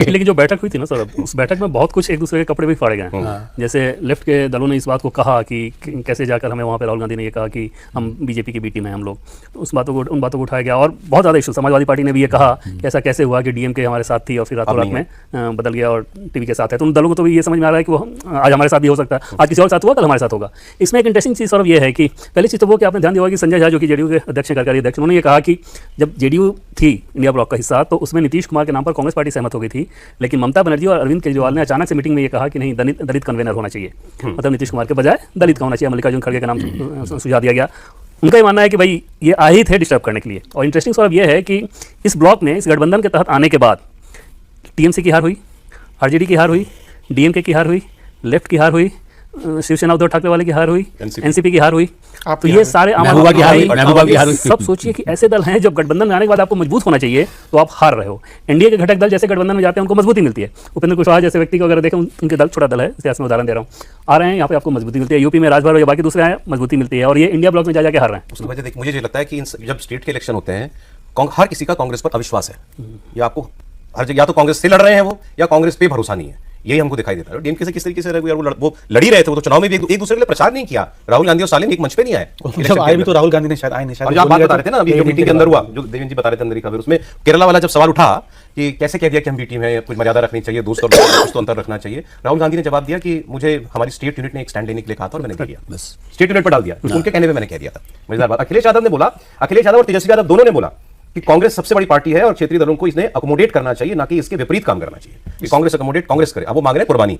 लेकिन जो बैठक हुई थी ना सर, उस बैठक में बहुत कुछ एक दूसरे के कपड़े भी फाड़े गए। जैसे लेफ्ट के दलों ने इस बात को कहा कि कैसे जाकर हमें वहाँ पे राहुल गांधी ने ये कहा कि हम बीजेपी की बी टीम है हम लोग, तो उन बातों को उठाया गया। और बहुत ज़्यादा इशू, समाजवादी पार्टी ने भी ये कहा कि ऐसा कैसे हुआ कि डीएमके हमारे साथ थी और फिर रातों रात में बदल गया और टीवी के साथ है। तो उन दलों को तो भी ये समझ में आ रहा है कि वो आज हमारे साथ भी हो सकता है, आज किसी और साथ हुआ, कल हमारे साथ होगा। इसमें एक इंटरेस्टिंग चीज़ सर ये है कि पहली चीज़ तो वो कि आपने ध्यान दिया होगा कि संजय झा जो कि जेडीयू के अध्यक्ष, कार्यकारी अध्यक्ष, उन्होंने ये कहा कि जब जेडीयू थी इंडिया ब्लॉक का हिस्सा, तो उसमें नीतीश कुमार के नाम पर कांग्रेस पार्टी सहमत हो गई थी, लेकिन ममता बनर्जी और अरविंद केजरीवाल ने अचानक से मीटिंग में ये कहा कि नहीं, दलित कन्वेनर होना चाहिए, मतलब नीतीश कुमार के बजाय दलित का होना चाहिए। मल्लिकार्जुन खड़गे का नाम सुझाव दिया गया। उनका ये मानना है कि भाई ये आए ही थे डिस्टर्ब करने के लिए। और इंटरेस्टिंग सवाल ये है कि इस ब्लॉक में, इस गठबंधन के तहत आने के बाद टीएमसी की हार हुई, आरजेडी की हार हुई, डीएमके की हार हुई, लेफ्ट की हार हुई, शिवसेना उद्धव ठाकरे वाले की हार हुई, एनसीपी की हार हुई, तो ये सारे महबूबा की हार हुई। सब सोचिए कि ऐसे दल हैं जब गठबंधन में आने के बाद आपको मजबूत होना चाहिए तो आप हार रहे हो। एनडीए के घटक दल जैसे गठबंधन में जाते हैं उनको मजबूती मिलती है। उपेंद्र कुशवाहा जैसे व्यक्ति को अगर देखें, उनके दल छोटा दल है, इतिहास में उदाहरण दे रहा हूँ, आ रहे हैं यहाँ पे आपको मजबूती मिलती है। यूपी में राजभर या बाकी दूसरे आए, मजबूती मिलती है। और ये इंडिया ब्लॉक में जा जाके हार रहे हैं। उसकी वजह मुझे ये लगता है कि जब स्टेट के इलेक्शन होते हैं, हर किसी का कांग्रेस पर अविश्वास है, या आपको हर जगह या तो कांग्रेस से लड़ रहे हैं वो, या कांग्रेस पे भरोसा नहीं है। यही हमको दिखाई देता है। डीएमके से किस तरीके से वो लड़ ही रहे थे, वो तो चुनाव में भी एक दूसरे के लिए प्रचार नहीं किया। राहुल गांधी और सालिन एक मंच पे नहीं आए। जब आए भी तो राहुल गांधी ने शायद आए नहीं। और जो आप बात बता रहे थे ना अभी, जो मीटिंग के अंदर हुआ, जो देवेंद्र जी बता रहे थे अंदर ही खबर, उसमें केरला वाला जब सवाल उठा कि कैसे कह दिया कि हम बी टीम है, कुछ मर्यादा रखनी चाहिए, दोस्त और कुछ तो अंतर रखना चाहिए, राहुल गांधी ने जवाब दिया कि मुझे हमारी स्टेट यूनिट ने एक स्टैंड लेने के लिए कहा था और मैंने कह दिया, स्टेट यूनिट पर डाल दिया। उनके कहने पे मैंने कह दिया था। मजेदार बात, अखिलेश यादव ने बोला, अखिलेश यादव और तेजस्वी यादव दोनों ने बोला कि कांग्रेस सबसे बड़ी पार्टी है और क्षेत्रीय दलों को इसने अकोमोडेट करना चाहिए, ना कि इसके विपरीत काम करना चाहिए कि कांग्रेस अकोमोडेट कांग्रेस करे। अब वो मांग रहे हैं कुर्बानी।